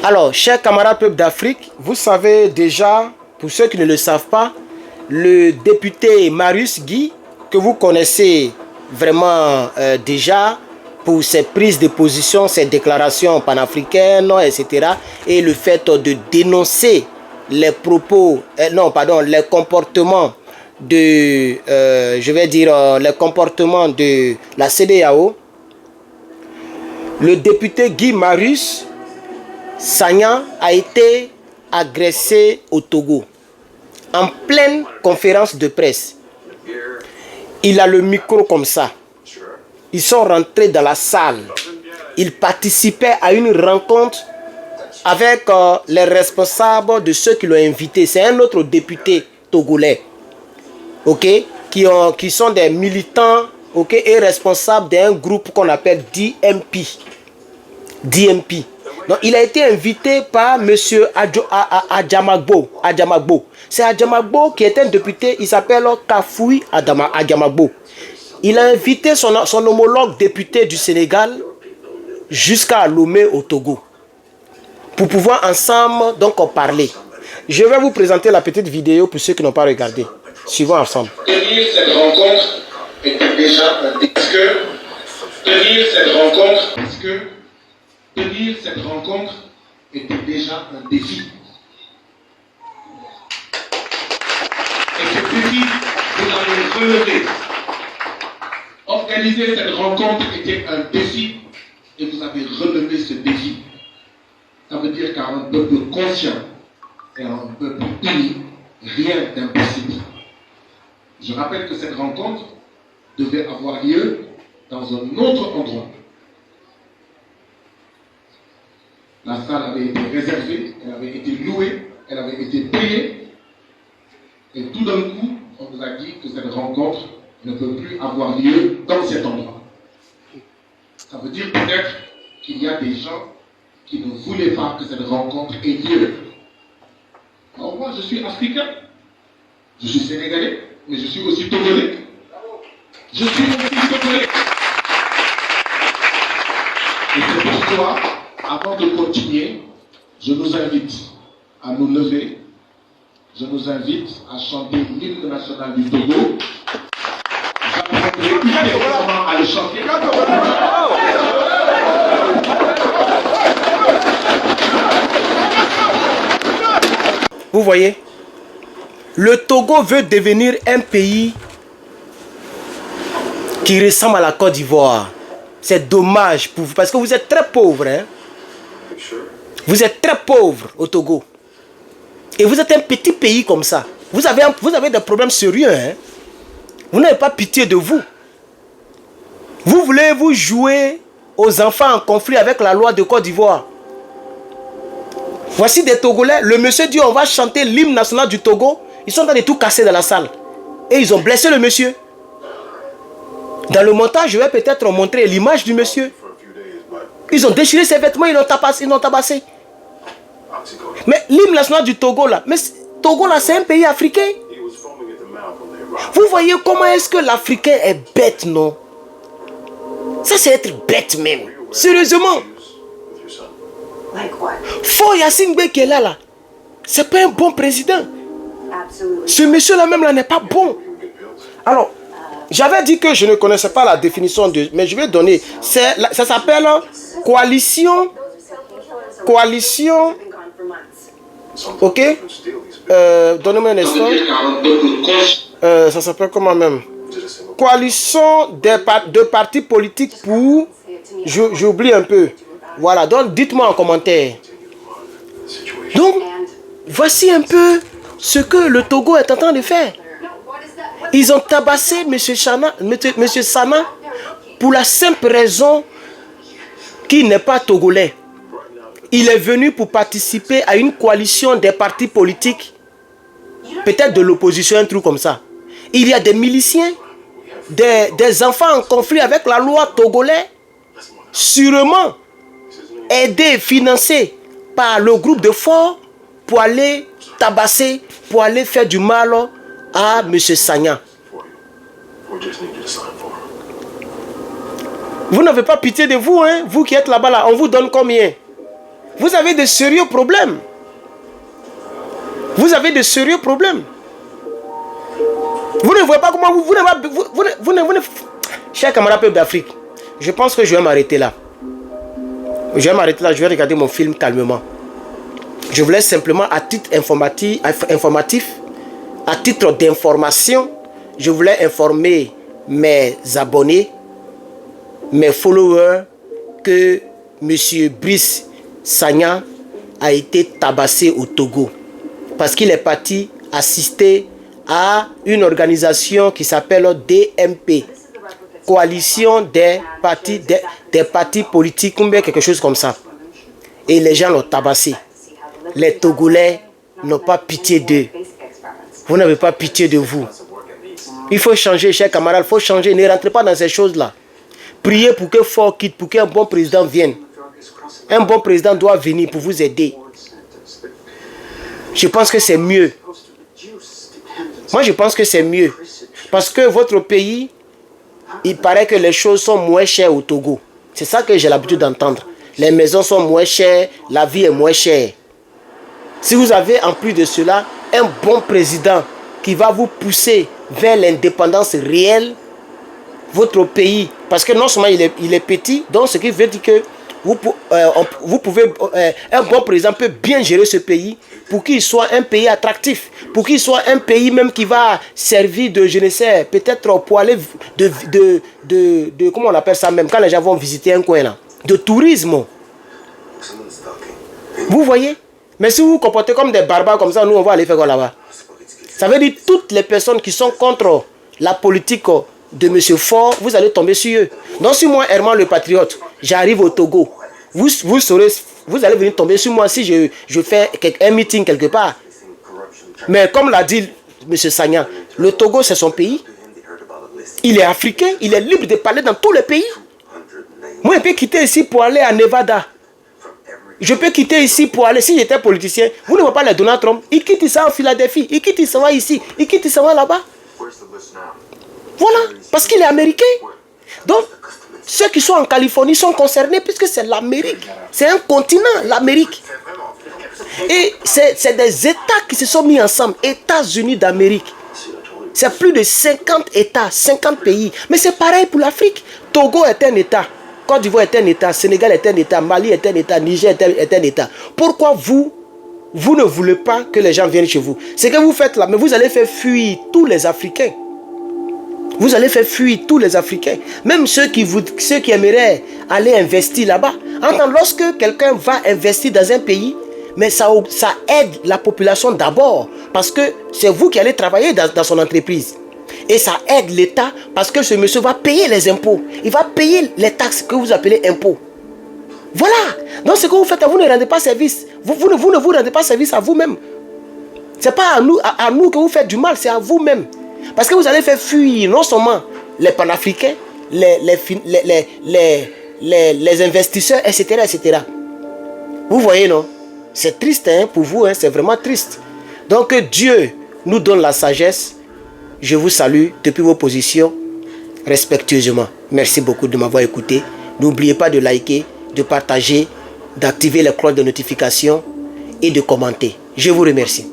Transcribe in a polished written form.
Alors, chers camarades peuples d'Afrique, vous savez déjà, pour ceux qui ne le savent pas, le député Marius Guy, que vous connaissez vraiment déjà pour ses prises de position, ses déclarations panafricaines, etc. Et le fait de dénoncer les propos, les comportements de, les comportements de la CEDEAO. Le député Guy Marius Sagna a été agressé au Togo en pleine conférence de presse. Il a le micro comme ça. Ils sont rentrés dans la salle. Il participait à une rencontre avec les responsables de ceux qui l'ont invité. C'est un autre député togolais, qui sont des militants, et responsables d'un groupe qu'on appelle DMP. Donc, il a été invité par M. Adjamagbo. C'est Adjamagbo qui est un député, il s'appelle Kafoui Adjamagbo. Il a invité son homologue député du Sénégal jusqu'à Lomé au Togo pour pouvoir ensemble donc parler. Je vais vous présenter la petite vidéo pour ceux qui n'ont pas regardé. Suivons ensemble. Tenir cette rencontre était déjà un défi. Tenir cette rencontre était déjà un défi. Et ce défi, vous l'avez relevé. Organiser cette rencontre était un défi et vous avez relevé ce défi. Ça veut dire qu'à un peuple conscient et à un peuple uni, rien d'impossible. Je rappelle que cette rencontre devait avoir lieu dans un autre endroit. La salle avait été réservée, elle avait été louée, elle avait été payée. Et tout d'un coup, on nous a dit que cette rencontre ne peut plus avoir lieu dans cet endroit. Ça veut dire peut-être qu'il y a des gens qui ne voulaient pas que cette rencontre ait lieu. Alors moi, je suis africain, je suis sénégalais, mais je suis aussi togolais. Je suis aussi togolais. Et c'est pourquoi, avant de continuer, je nous invite à nous lever. Je nous invite à chanter l'hymne national du Togo. J'apprendrai immédiatement à le chanter. Vous voyez, le Togo veut devenir un pays qui ressemble à la Côte d'Ivoire. C'est dommage pour vous, parce que vous êtes très pauvres. Hein? Vous êtes très pauvres au Togo. Et vous êtes un petit pays comme ça. Vous avez des problèmes sérieux. Hein? Vous n'avez pas pitié de vous. Vous voulez vous jouer aux enfants en conflit avec la loi de Côte d'Ivoire. Voici des Togolais. Le monsieur dit on va chanter l'hymne national du Togo. Ils sont en train de tout casser dans la salle. Et ils ont blessé le monsieur. Dans le montage, je vais peut-être montrer l'image du monsieur. Ils ont déchiré ses vêtements, ils l'ont tabassé. Mais l'hymne national du Togo là, Togo là c'est un pays africain. Vous voyez comment est-ce que l'Africain est bête, non? Ça c'est être bête même. Sérieusement. Faure Gnassingbé qui est là, c'est pas un bon président. Ce monsieur là même là n'est pas bon. Alors, j'avais dit que je ne connaissais pas la définition de, mais je vais donner. Ça s'appelle coalition. Donnez-moi un instant. Ça s'appelle comment même? Coalition de partis politiques pour... J'oublie un peu. Voilà, donc dites-moi en commentaire. Donc, voici un peu ce que le Togo est en train de faire. Ils ont tabassé M. Sana pour la simple raison qu'il n'est pas togolais. Il est venu pour participer à une coalition des partis politiques, peut-être de l'opposition, un truc comme ça. Il y a des miliciens, des enfants en conflit avec la loi togolaise, sûrement aidés, financés par le groupe de Faure pour aller tabasser, pour aller faire du mal à M. Sagna. Vous n'avez pas pitié de vous, hein? Vous qui êtes là-bas, là, on vous donne combien? Vous avez de sérieux problèmes. Vous avez de sérieux problèmes. Vous ne voyez pas comment chers camarades peuple d'Afrique, je pense que je vais m'arrêter là. Je vais m'arrêter là, je vais regarder mon film calmement. Je voulais simplement, à titre informatif, à titre d'information, je voulais informer mes abonnés, mes followers, que M. Brice Sagna a été tabassé au Togo. Parce qu'il est parti assister à une organisation qui s'appelle DMP, Coalition des partis politiques, ou bien quelque chose comme ça. Et les gens l'ont tabassé. Les Togolais n'ont pas pitié d'eux. Vous n'avez pas pitié de vous. Il faut changer, chers camarades, il faut changer. Ne rentrez pas dans ces choses-là. Priez pour que Fort quitte, pour qu'un bon président vienne. Un bon président doit venir pour vous aider. Je pense que c'est mieux. Moi, je pense que c'est mieux. Parce que votre pays, il paraît que les choses sont moins chères au Togo. C'est ça que j'ai l'habitude d'entendre. Les maisons sont moins chères, la vie est moins chère. Si vous avez en plus de cela, un bon président qui va vous pousser vers l'indépendance réelle, votre pays, parce que non seulement il est petit, donc ce qui veut dire que vous pouvez, un bon président peut bien gérer ce pays pour qu'il soit un pays attractif, pour qu'il soit un pays même qui va servir de, je ne sais, peut-être pour aller comment on appelle ça même, quand les gens vont visiter un coin là, de tourisme. Vous voyez? Mais si vous vous comportez comme des barbares comme ça, nous on va aller faire quoi là-bas? Ça veut dire toutes les personnes qui sont contre la politique de M. Faure, vous allez tomber sur eux. Donc si moi, Herman le patriote, j'arrive au Togo, vous allez venir tomber sur moi si je fais un meeting quelque part. Mais comme l'a dit M. Sagna, le Togo c'est son pays. Il est africain, il est libre de parler dans tous les pays. Moi je peux quitter ici pour aller à Nevada. Je peux quitter ici pour aller, si j'étais politicien, vous ne voyez pas les Donald Trump, il quitte ça en Philadelphie, il quitte ça ici, il quitte ça là-bas. Voilà, parce qu'il est américain. Donc, ceux qui sont en Californie sont concernés puisque c'est l'Amérique. C'est un continent, l'Amérique. Et c'est des États qui se sont mis ensemble, États-Unis d'Amérique. C'est plus de 50 États, 50 pays. Mais c'est pareil pour l'Afrique. Togo est un État. Côte d'Ivoire est un État, Sénégal est un État, Mali est un État, Niger est un État. Pourquoi vous ne voulez pas que les gens viennent chez vous? C'est que vous faites là, mais vous allez faire fuir tous les Africains. Vous allez faire fuir tous les Africains. Même ceux qui aimeraient aller investir là-bas. Lorsque quelqu'un va investir dans un pays, mais ça aide la population d'abord. Parce que c'est vous qui allez travailler dans son entreprise. Et ça aide l'État parce que ce monsieur va payer les impôts. Il va payer les taxes que vous appelez impôts. Voilà. Donc ce que vous faites, vous ne rendez pas service. Vous ne vous rendez pas service à vous-même. Ce n'est pas à nous que vous faites du mal, c'est à vous-même. Parce que vous allez faire fuir non seulement les panafricains, les investisseurs, etc., etc. Vous voyez, non? C'est triste hein, pour vous, hein, c'est vraiment triste. Donc que Dieu nous donne la sagesse. Je vous salue depuis vos positions respectueusement. Merci beaucoup de m'avoir écouté. N'oubliez pas de liker, de partager, d'activer les cloches de notification et de commenter. Je vous remercie.